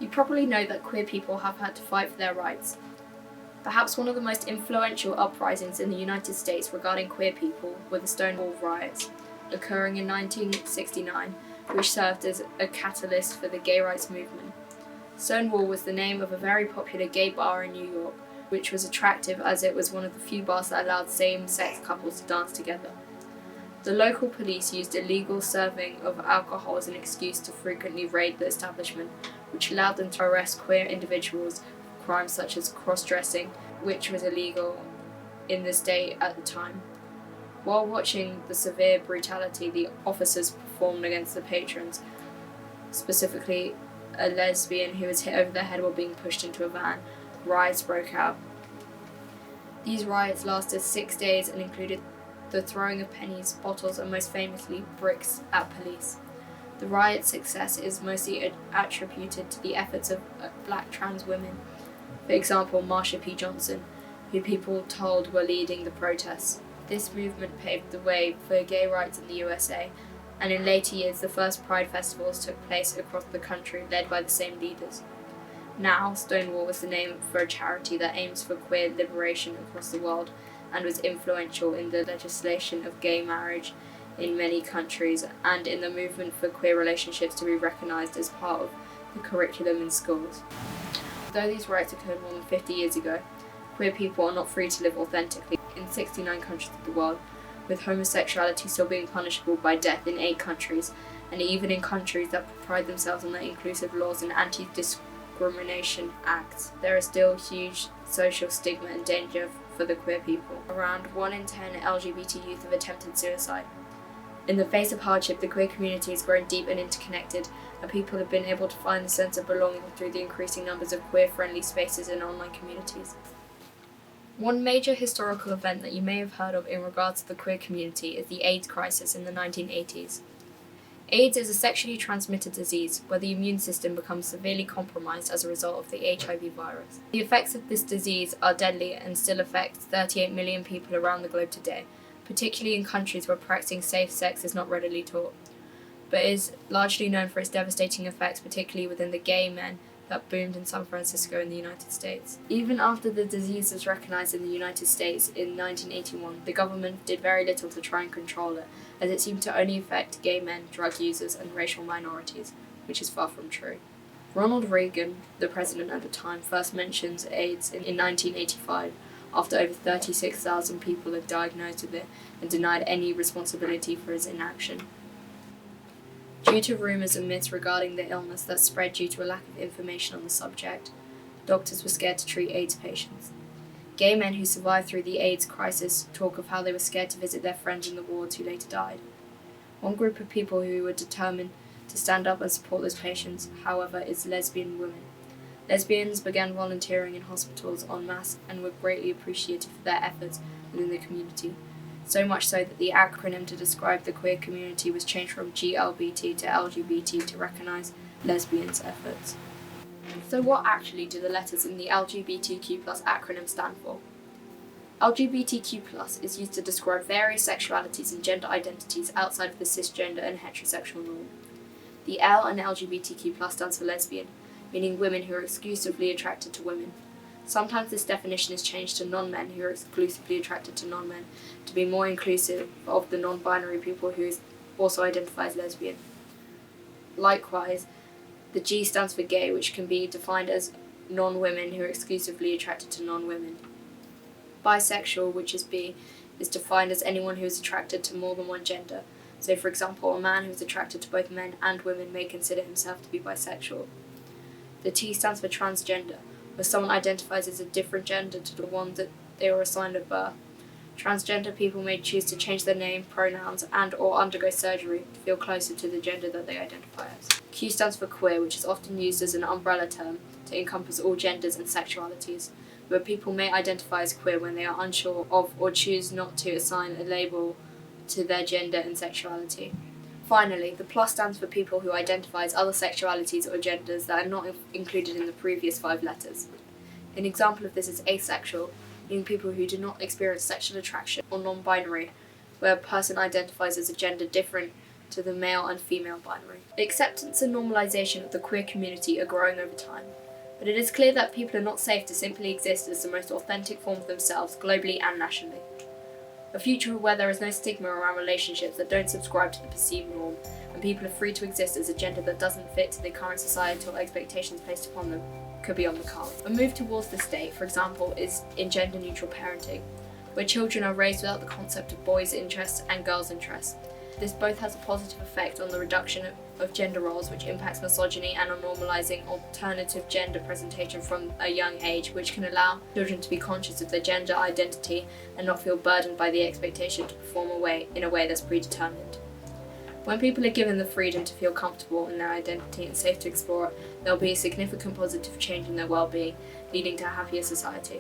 You probably know that queer people have had to fight for their rights. Perhaps one of the most influential uprisings in the United States regarding queer people were the Stonewall Riots, occurring in 1969, which served as a catalyst for the gay rights movement. Stonewall was the name of a very popular gay bar in New York, which was attractive as it was one of the few bars that allowed same-sex couples to dance together. The local police used illegal serving of alcohol as an excuse to frequently raid the establishment, which allowed them to arrest queer individuals for crimes such as cross-dressing, which was illegal in the state at the time. While watching the severe brutality the officers performed against the patrons, specifically a lesbian who was hit over the head while being pushed into a van, riots broke out. These riots lasted 6 days and included the throwing of pennies, bottles, and most famously, bricks at police. The riot's success is mostly attributed to the efforts of black trans women, for example, Marsha P. Johnson, who people told were leading the protests. This movement paved the way for gay rights in the USA, and in later years the first Pride festivals took place across the country led by the same leaders. Now, Stonewall was the name for a charity that aims for queer liberation across the world and was influential in the legislation of gay marriage in many countries and in the movement for queer relationships to be recognised as part of the curriculum in schools. Though these rights occurred more than 50 years ago, queer people are not free to live authentically in 69 countries of the world, with homosexuality still being punishable by death in 8 countries, and even in countries that pride themselves on their inclusive laws and anti-discrimination acts, there is still huge social stigma and danger for the queer people. Around 1 in 10 LGBT youth have attempted suicide. In the face of hardship, the queer community has grown deep and interconnected, and people have been able to find a sense of belonging through the increasing numbers of queer-friendly spaces and online communities. One major historical event that you may have heard of in regards to the queer community is the AIDS crisis in the 1980s. AIDS is a sexually transmitted disease where the immune system becomes severely compromised as a result of the HIV virus. The effects of this disease are deadly and still affect 38 million people around the globe today, particularly in countries where practicing safe sex is not readily taught, but is largely known for its devastating effects, particularly within the gay men that boomed in San Francisco in the United States. Even after the disease was recognized in the United States in 1981, the government did very little to try and control it, as it seemed to only affect gay men, drug users, and racial minorities, which is far from true. Ronald Reagan, the president at the time, first mentions AIDS in 1985, after over 36,000 people had diagnosed with it and denied any responsibility for his inaction. Due to rumours and myths regarding the illness that spread due to a lack of information on the subject, doctors were scared to treat AIDS patients. Gay men who survived through the AIDS crisis talk of how they were scared to visit their friends in the wards who later died. One group of people who were determined to stand up and support those patients, however, is lesbian women. Lesbians began volunteering in hospitals en masse and were greatly appreciated for their efforts within the community. So much so that the acronym to describe the queer community was changed from GLBT to LGBT to recognise lesbians' efforts. So what actually do the letters in the LGBTQ+ acronym stand for? LGBTQ+ is used to describe various sexualities and gender identities outside of the cisgender and heterosexual norm. The L in LGBTQ+ stands for lesbian, meaning women who are exclusively attracted to women. Sometimes this definition is changed to non-men who are exclusively attracted to non-men to be more inclusive of the non-binary people who also identify as lesbian. Likewise, the G stands for gay, which can be defined as non-women who are exclusively attracted to non-women. Bisexual, which is B, is defined as anyone who is attracted to more than one gender. So, for example, a man who is attracted to both men and women may consider himself to be bisexual. The T stands for transgender, where someone identifies as a different gender to the one that they were assigned at birth. Transgender people may choose to change their name, pronouns, and or undergo surgery to feel closer to the gender that they identify as. Q stands for queer, which is often used as an umbrella term to encompass all genders and sexualities, where people may identify as queer when they are unsure of or choose not to assign a label to their gender and sexuality. Finally, the plus stands for people who identify as other sexualities or genders that are not included in the previous 5 letters. An example of this is asexual, meaning people who do not experience sexual attraction, or non-binary, where a person identifies as a gender different to the male and female binary. Acceptance and normalisation of the queer community are growing over time, but it is clear that people are not safe to simply exist as the most authentic form of themselves globally and nationally. A future where there is no stigma around relationships that don't subscribe to the perceived norm, and people are free to exist as a gender that doesn't fit to the current societal expectations placed upon them, could be on the cards. A move towards this day, for example, is in gender-neutral parenting, where children are raised without the concept of boys' interests and girls' interests. This both has a positive effect on the reduction of gender roles, which impacts misogyny, and on normalising alternative gender presentation from a young age, which can allow children to be conscious of their gender identity and not feel burdened by the expectation to perform in a way that's predetermined. When people are given the freedom to feel comfortable in their identity and safe to explore it, there will be a significant positive change in their well-being, leading to a happier society.